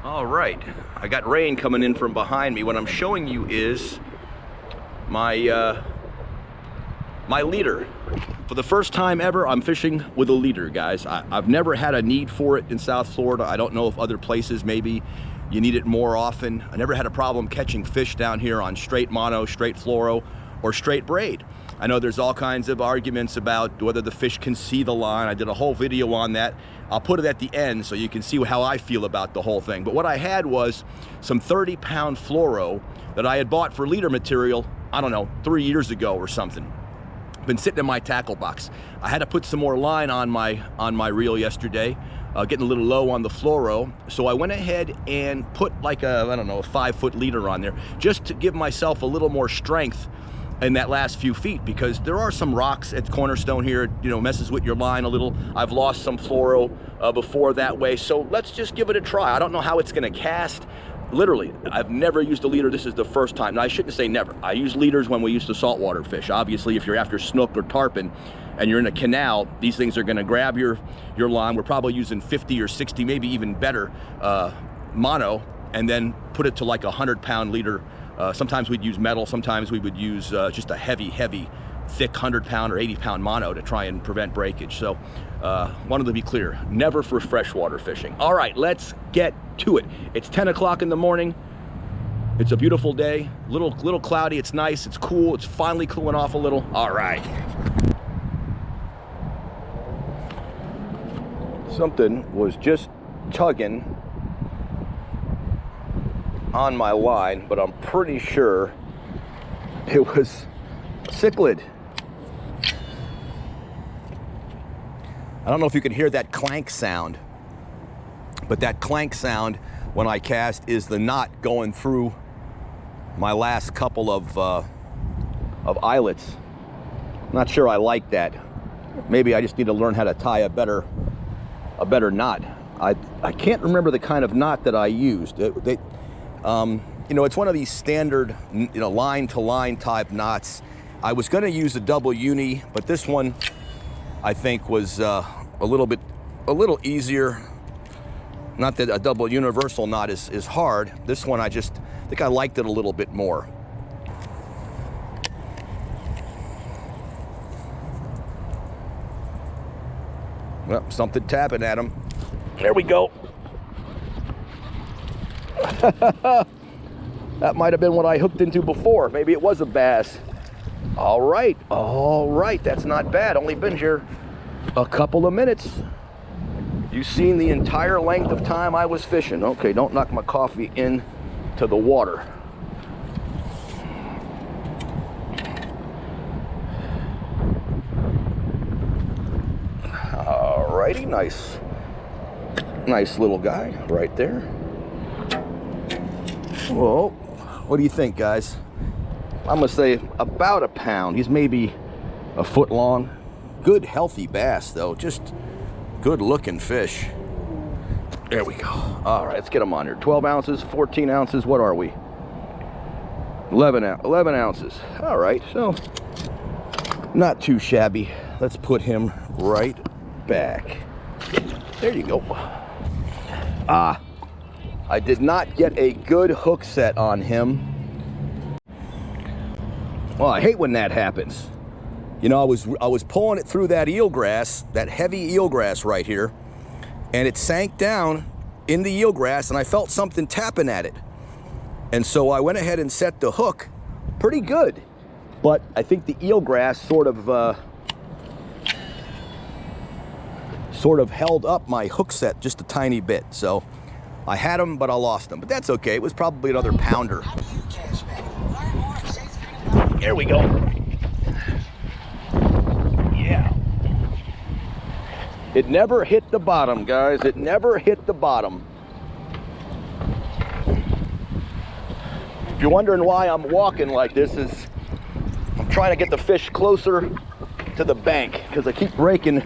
All right, I got rain coming in from behind me. What I'm showing you is my my leader. For the first time ever, I'm fishing with a leader, guys. I've never had a need for it in South Florida. I don't know if other places maybe you need it more often. I never had a problem catching fish down here on straight mono, straight fluoro, or straight braid. I know there's all kinds of arguments about whether the fish can see the line. I did a whole video on that. I'll put it at the end so you can see how I feel about the whole thing. But what I had was some 30-pound fluoro that I had bought for leader material, I don't know, 3 years ago or something. Been sitting in my tackle box. I had to put some more line on my reel yesterday, getting a little low on the fluoro. So I went ahead and put like a, I don't know, a 5-foot leader on there just to give myself a little more strength in that last few feet, because there are some rocks at Cornerstone here, you know, messes with your line a little. I've lost some fluoro before that way, so let's just give it a try. I don't know how it's gonna cast. Literally, I've never used a leader. This is the first time. Now, I shouldn't say never. I use leaders when we used to saltwater fish. Obviously, if you're after snook or tarpon and you're in a canal, these things are gonna grab your line. We're probably using 50 or 60, maybe even better, mono, and then put it to like a 100-pound leader. Sometimes we'd use metal, sometimes we would use just a heavy, thick 100-pound or 80-pound mono to try and prevent breakage. So wanted to be clear, never for freshwater fishing. All right, let's get to it. It's 10 o'clock in the morning. It's a beautiful day, little cloudy. It's nice, it's cool, it's finally cooling off a little. All right. Something was just tugging on my line, but I'm pretty sure it was cichlid. I don't know if you can hear that clank sound, but that clank sound when I cast is the knot going through my last couple of eyelets. Not sure I like that. Maybe I just need to learn how to tie a better knot. I can't remember the kind of knot that I used. You know, it's one of these standard, you know, line-to-line type knots. I was going to use a double uni, but this one I think was a little easier. Not that a double universal knot is hard. This one I think I liked it a little bit more. Well, something tapping at him. There we go. That might have been what I hooked into before. Maybe it was a bass. All right, that's not bad. Only been here a couple of minutes. You've seen the entire length of time I was fishing. Okay, don't knock my coffee into the water. All righty, nice little guy right there. Whoa, what do you think, guys? I'm gonna say about a pound. He's maybe a foot long. Good, healthy bass, though. Just good looking fish. There we go. All right, let's get him on here. 12 ounces, 14 ounces, what are we? 11 ounces. All right, so not too shabby. Let's put him right back. There you go. I did not get a good hook set on him. Well, I hate when that happens. You know, I was pulling it through that eelgrass, that heavy eelgrass right here, and it sank down in the eelgrass, and I felt something tapping at it. And so I went ahead and set the hook pretty good. But I think the eelgrass sort of held up my hook set just a tiny bit. So I had him, but I lost him. But that's okay. It was probably another pounder. Here we go. Yeah. It never hit the bottom, guys. It never hit the bottom. If you're wondering why I'm walking like this, I'm trying to get the fish closer to the bank because I keep breaking.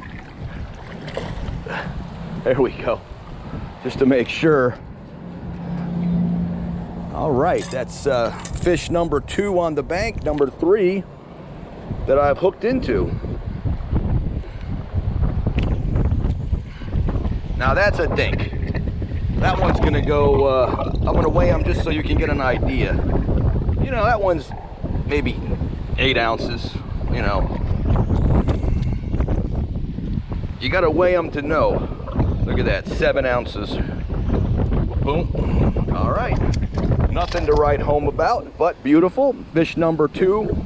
There we go. Just to make sure. All right, that's fish number 2 on the bank, number 3 that I've hooked into. Now that's a dink. That one's gonna go, I'm gonna weigh them just so you can get an idea. You know, that one's maybe 8 ounces, you know. You gotta weigh them to know. Look at that, 7 ounces. Boom. All right. Nothing to write home about, but beautiful. Fish number 2.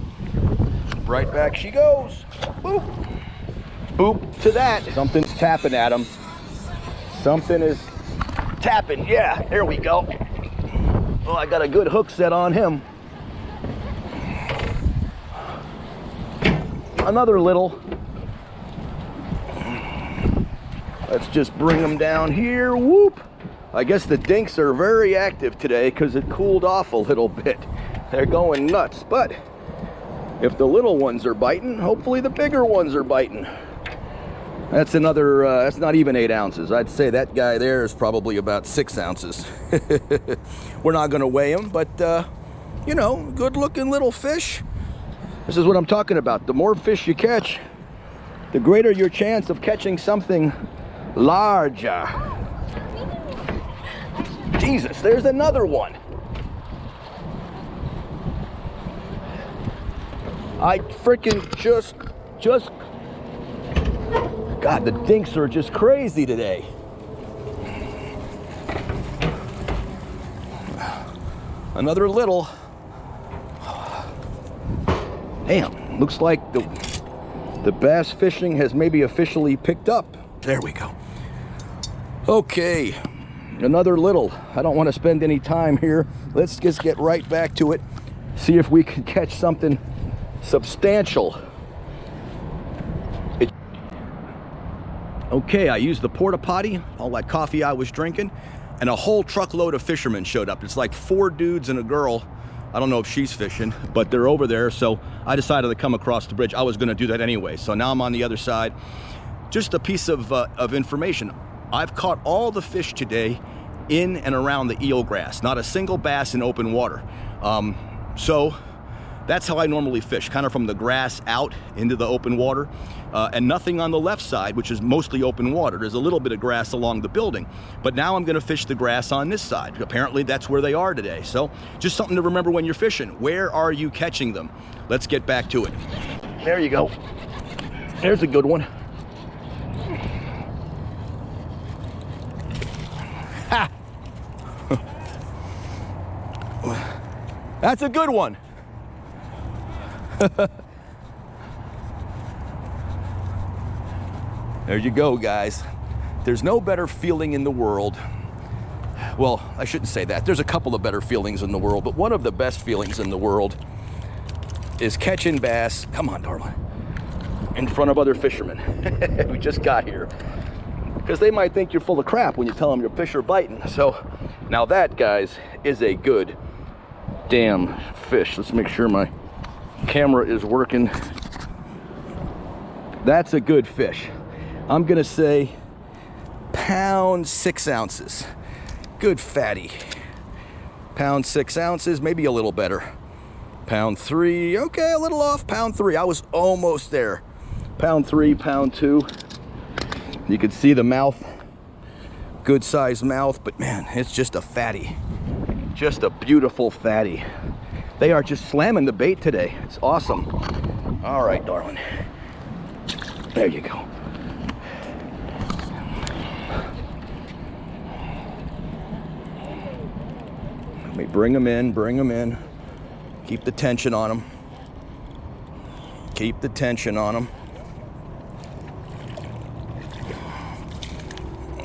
Right back she goes. Boop. Boop to that. Something's tapping at him. Something is tapping. Yeah, there we go. Well, I got a good hook set on him. Another little. Let's just bring them down here. Whoop. I guess the dinks are very active today because it cooled off a little bit. They're going nuts, but if the little ones are biting, hopefully the bigger ones are biting. That's another, that's not even 8 ounces. I'd say that guy there is probably about 6 ounces. We're not gonna weigh him, but you know, good looking little fish. This is what I'm talking about. The more fish you catch, the greater your chance of catching something larger. Jesus, there's another one. I freaking just, God, the dinks are just crazy today. Another little. Damn, looks like the bass fishing has maybe officially picked up. There we go. Okay, another little. I don't want to spend any time here. Let's just get right back to it. See if we can catch something substantial. Okay, I used the porta potty, all that coffee I was drinking, and a whole truckload of fishermen showed up. It's like 4 dudes and a girl. I don't know if she's fishing, but they're over there, so I decided to come across the bridge. I was gonna do that anyway, so now I'm on the other side. Just a piece of information. I've caught all the fish today in and around the eelgrass, not a single bass in open water. So that's how I normally fish, kind of from the grass out into the open water, and nothing on the left side, which is mostly open water. There's a little bit of grass along the building, but now I'm gonna fish the grass on this side. Apparently that's where they are today. So just something to remember when you're fishing. Where are you catching them? Let's get back to it. There you go. There's a good one. Ha! That's a good one. There you go, guys. There's no better feeling in the world. Well, I shouldn't say that. There's a couple of better feelings in the world, but one of the best feelings in the world is catching bass, come on, darling, in front of other fishermen. We just got here. Because they might think you're full of crap when you tell them your fish are biting. So now that, guys, is a good damn fish. Let's make sure my camera is working. That's a good fish. I'm gonna say pound 6 ounces. Good fatty. Pound 6 ounces, maybe a little better. Pound 3, okay, a little off. Pound 3, I was almost there. Pound 3, pound 2. You can see the mouth, good sized mouth, but man, it's just a fatty. Just a beautiful fatty. They are just slamming the bait today. It's awesome. All right, darling. There you go. Let me bring them in, bring them in. Keep the tension on them. Keep the tension on them.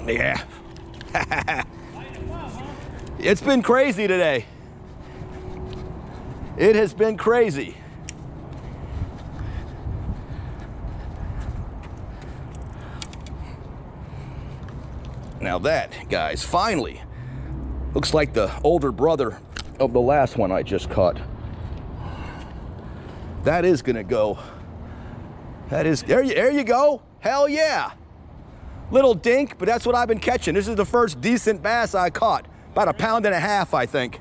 Yeah. It's been crazy today. It has been crazy. Now that, guys, finally, looks like the older brother of the last one I just caught. That is gonna go. That is, there you go. Hell yeah. Little dink, but that's what I've been catching. This is the first decent bass I caught. About 1.5 pounds, I think.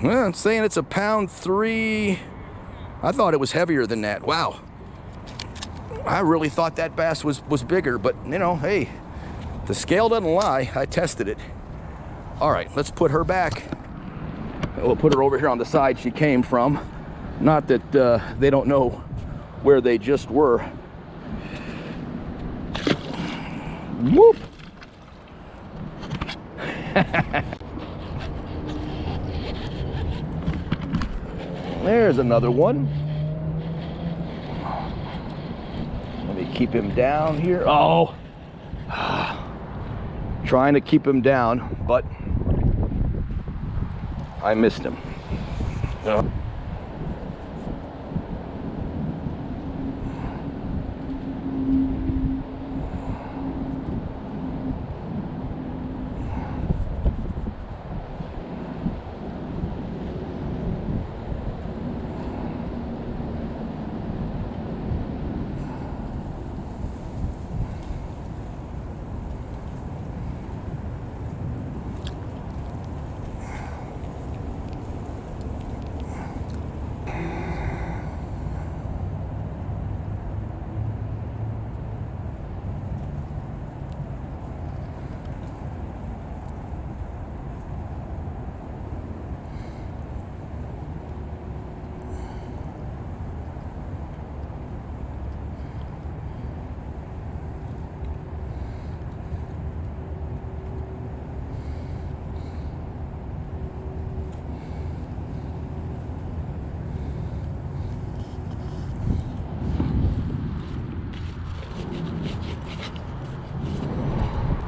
Well, I'm saying it's a pound 3. I thought it was heavier than that. Wow. I really thought that bass was bigger, but you know, hey, The scale doesn't lie. I tested it. All right, let's put her back. We'll put her over here on the side she came from. Not that they don't know where they just were. Whoop! There's another one. Let me keep him down here. Oh! Trying to keep him down, but I missed him.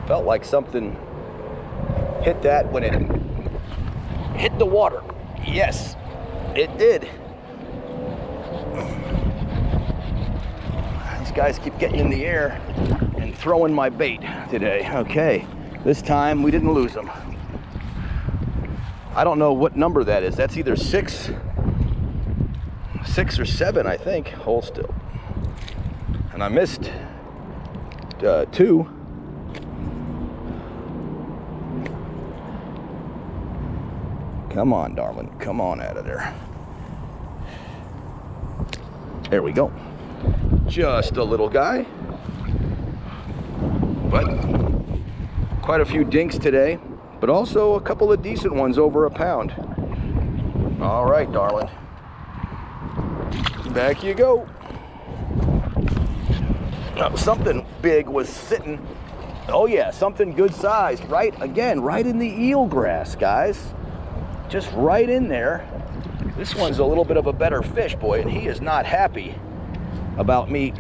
Felt like something hit that when it hit the water. Yes, it did. These guys keep getting in the air and throwing my bait today. Okay, this time we didn't lose them. I don't know what number that is. That's either six or seven, I think. Hold still. And I missed two. Come on, darling. Come on out of there. There we go. Just a little guy. But quite a few dinks today, but also a couple of decent ones over a pound. All right, darling. Back you go. Oh, something big was sitting. Oh yeah, something good sized. Right, again, right in the eelgrass, guys. Just right in there. This one's a little bit of a better fish, boy, and he is not happy about me.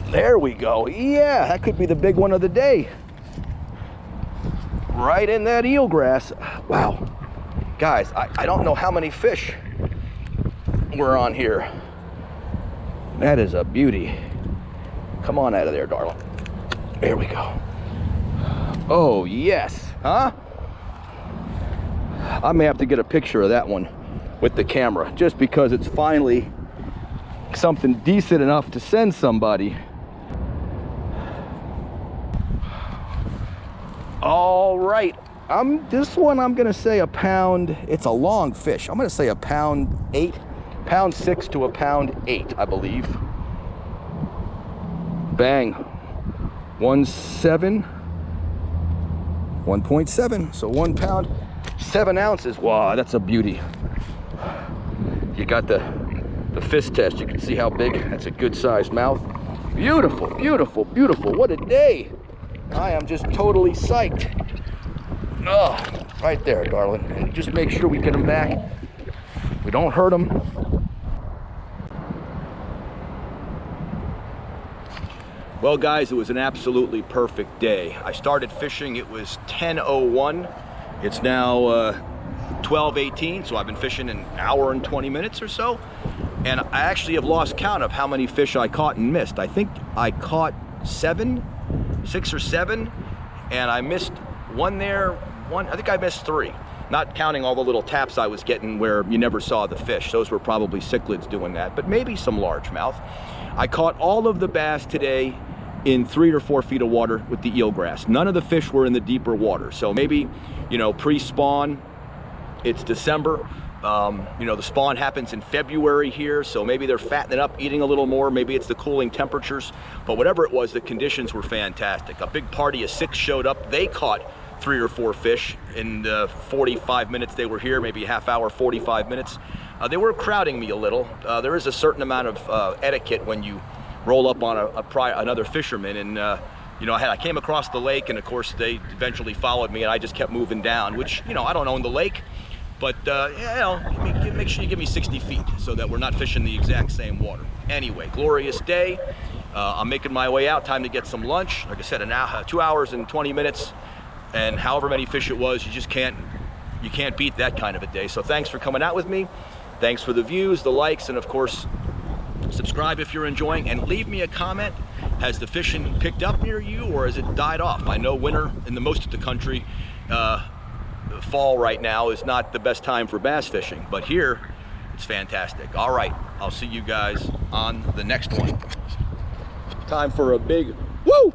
There we go. Yeah, that could be the big one of the day. Right in that eelgrass. Wow. Guys, I don't know how many fish were on here. That is a beauty. Come on out of there, darling. There we go. Oh, yes. Huh? I may have to get a picture of that one with the camera, just because it's finally something decent enough to send somebody. All right, this one I'm gonna say a pound. It's a long fish. I'm gonna say a pound 8, pound 6 to a pound 8, I believe. Bang, 1.7, 1.7, so 1 pound. 7 ounces. Wow, that's a beauty. You got the fist test. You can see how big. That's a good sized mouth. Beautiful, beautiful, beautiful. What a day. I am just totally psyched. Oh, right there, darling. And just make sure we get him back. We don't hurt him. Well, guys, it was an absolutely perfect day. I started fishing, it was 10:01. It's now 12:18, so I've been fishing an hour and 20 minutes or so. And I actually have lost count of how many fish I caught and missed. I think I caught 6 or 7, and I missed one there. I think I missed 3, not counting all the little taps I was getting where you never saw the fish. Those were probably cichlids doing that, but maybe some largemouth. I caught all of the bass today in 3 or 4 feet of water with the eelgrass. None of the fish were in the deeper water. So maybe, you know, pre-spawn, it's December. You know, the spawn happens in February here, so maybe they're fattening up, eating a little more. Maybe it's the cooling temperatures, but whatever it was, the conditions were fantastic. A big party of 6 showed up. They caught 3 or 4 fish in the 45 minutes they were here, maybe a half hour, 45 minutes. They were crowding me a little. There is a certain amount of etiquette when you roll up on another fisherman, and you know, I came across the lake, and of course they eventually followed me, and I just kept moving down, which, you know, I don't own the lake, but you know, make sure you give me 60 feet so that we're not fishing the exact same water. Anyway, glorious day. I'm making my way out. Time to get some lunch. Like I said, 2 hours and 20 minutes, and however many fish it was, you can't beat that kind of a day. So thanks for coming out with me. Thanks for the views, the likes, and of course, subscribe if you're enjoying, and leave me a comment. Has the fishing picked up near you, or has it died off? I know winter in the most of the country, fall right now is not the best time for bass fishing, but here it's fantastic. All right, I'll see you guys on the next one. Time for a big woo!